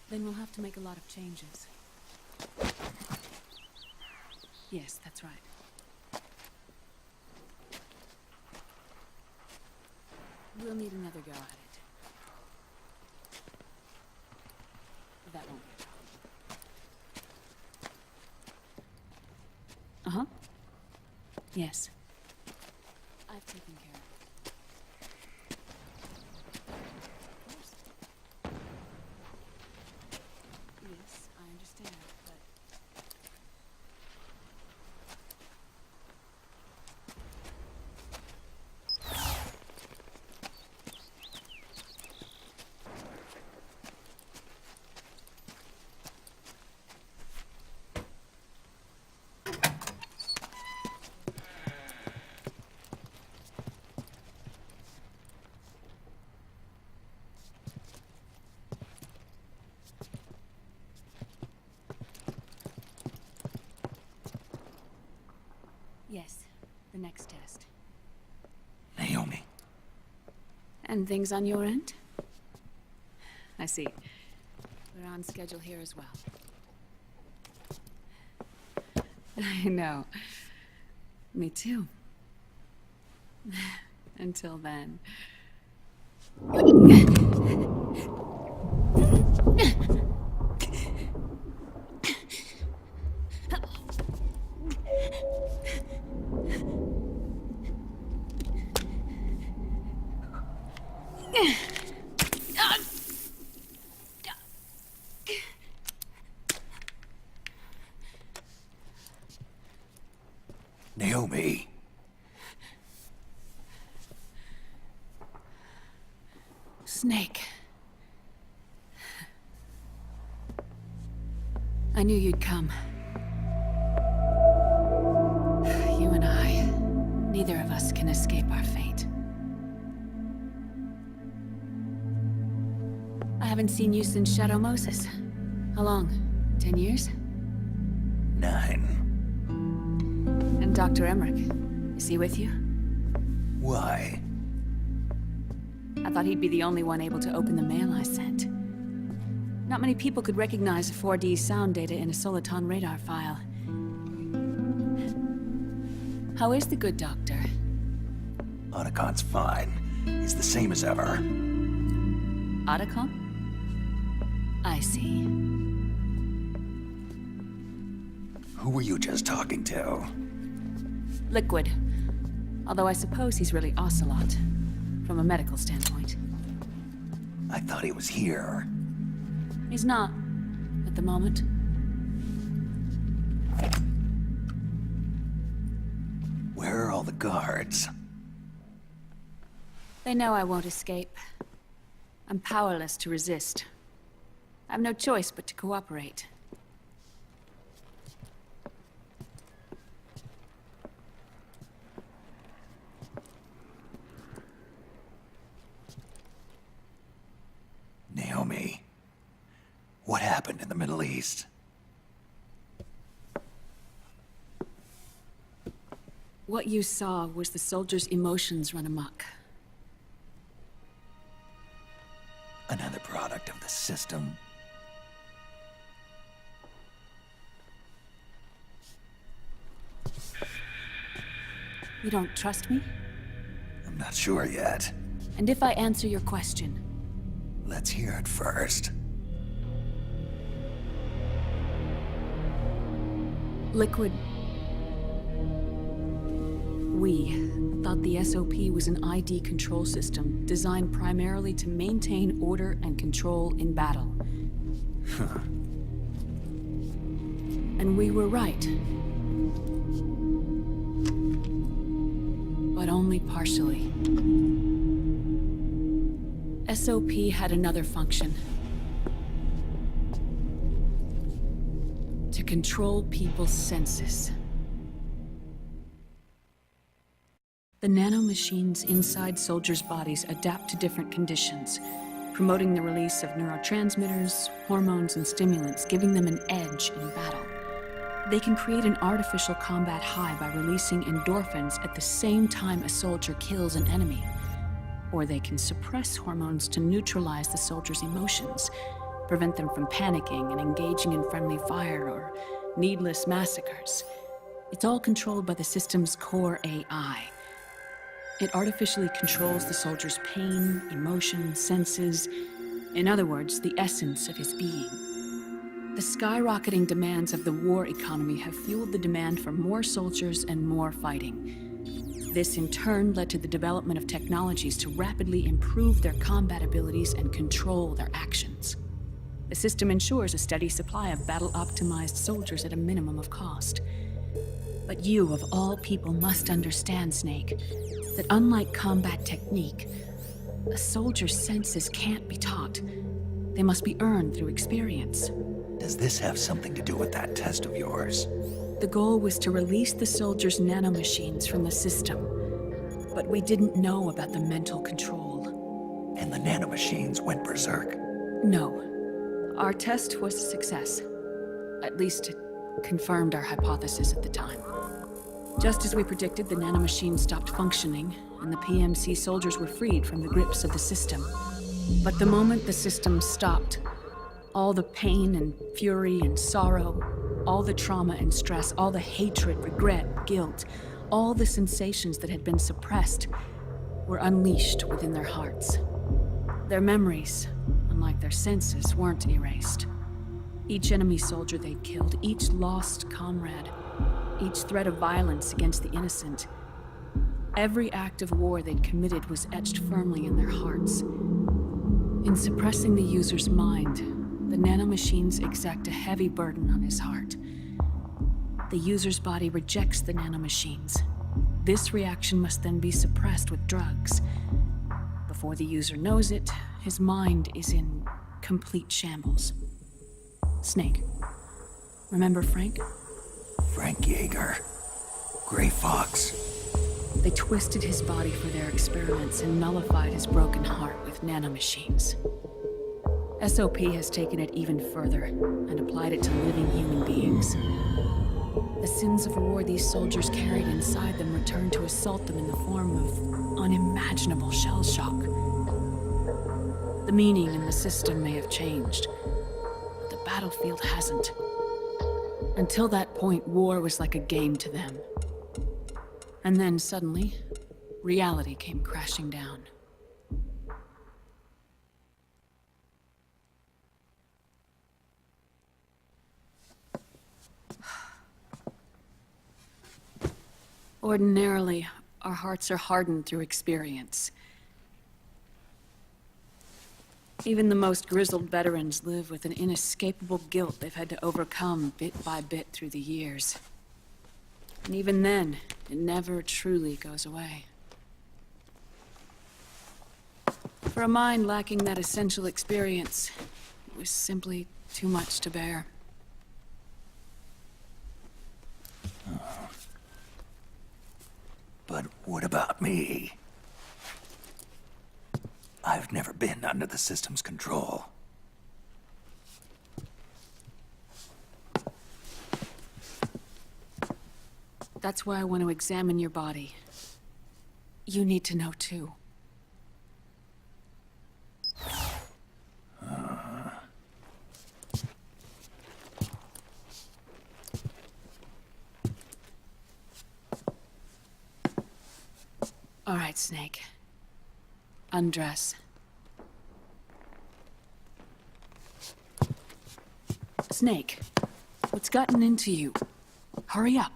Then we'll have to make a lot of changes. Yes, that's right. We'll need another go at it. That won't be a problem. Uh-huh. Yes. I've taken care of it. Of course. Yes, I understand, but... Yes, the next test. Naomi. And things on your end? I see. We're on schedule here as well. I know. Me too. Until then. Naomi. Snake. I knew you'd come. You and I, neither of us can escape our fate. I haven't seen you since Shadow Moses. How long? 10 years? 9. And Dr. Emmerich, is he with you? Why? I thought he'd be the only one able to open the mail I sent. Not many people could recognize 4D sound data in a Soliton radar file. How is the good doctor? Otacon's fine. He's the same as ever. Otacon? I see. Who were you just talking to? Liquid. Although I suppose he's really Ocelot, from a medical standpoint. I thought he was here. He's not, at the moment. Where are all the guards? They know I won't escape. I'm powerless to resist. I have no choice but to cooperate. Naomi. What happened in the Middle East? What you saw was the soldiers' emotions run amok. Another product of the system. You don't trust me? I'm not sure yet. And if I answer your question, Let's hear it first. Liquid... We thought the SOP was an ID control system designed primarily to maintain order and control in battle. And we were right. But only partially. SOP had another function. To control people's senses. The nanomachines inside soldiers' bodies adapt to different conditions, promoting the release of neurotransmitters, hormones, and stimulants, giving them an edge in battle. They can create an artificial combat high by releasing endorphins at the same time a soldier kills an enemy. Or they can suppress hormones to neutralize the soldier's emotions, prevent them from panicking and engaging in friendly fire or needless massacres. It's all controlled by the system's core AI. It artificially controls the soldier's pain, emotion, senses, in other words, the essence of his being. The skyrocketing demands of the war economy have fueled the demand for more soldiers and more fighting. This in turn led to the development of technologies to rapidly improve their combat abilities and control their actions. The system ensures a steady supply of battle-optimized soldiers at a minimum of cost. But you, of all people, must understand, Snake, that unlike combat technique, a soldier's senses can't be taught. They must be earned through experience. Does this have something to do with that test of yours? The goal was to release the soldiers' nanomachines from the system, but we didn't know about the mental control. And the nanomachines went berserk? No. Our test was a success. At least it confirmed our hypothesis at the time. Just as we predicted, the nanomachines stopped functioning, and the PMC soldiers were freed from the grips of the system. But the moment the system stopped, all the pain and fury and sorrow, all the trauma and stress, all the hatred, regret, guilt, all the sensations that had been suppressed were unleashed within their hearts. Their memories, unlike their senses, weren't erased. Each enemy soldier they'd killed, each lost comrade, each threat of violence against the innocent, every act of war they'd committed was etched firmly in their hearts. In suppressing the user's mind, the nanomachines exact a heavy burden on his heart. The user's body rejects the nanomachines. This reaction must then be suppressed with drugs. Before the user knows it, his mind is in complete shambles. Snake, remember Frank? Frank Yeager. Gray Fox. They twisted his body for their experiments and nullified his broken heart with nanomachines. SOP has taken it even further and applied it to living human beings. The sins of war these soldiers carried inside them returned to assault them in the form of unimaginable shell shock. The meaning in the system may have changed, but the battlefield hasn't. Until that point, war was like a game to them. And then suddenly, reality came crashing down. Ordinarily, our hearts are hardened through experience. Even the most grizzled veterans live with an inescapable guilt they've had to overcome bit by bit through the years. And even then, it never truly goes away. For a mind lacking that essential experience, it was simply too much to bear. But what about me? I've never been under the system's control. That's why I want to examine your body. You need to know too. All right, Snake. Undress. Snake, what's gotten into you? Hurry up.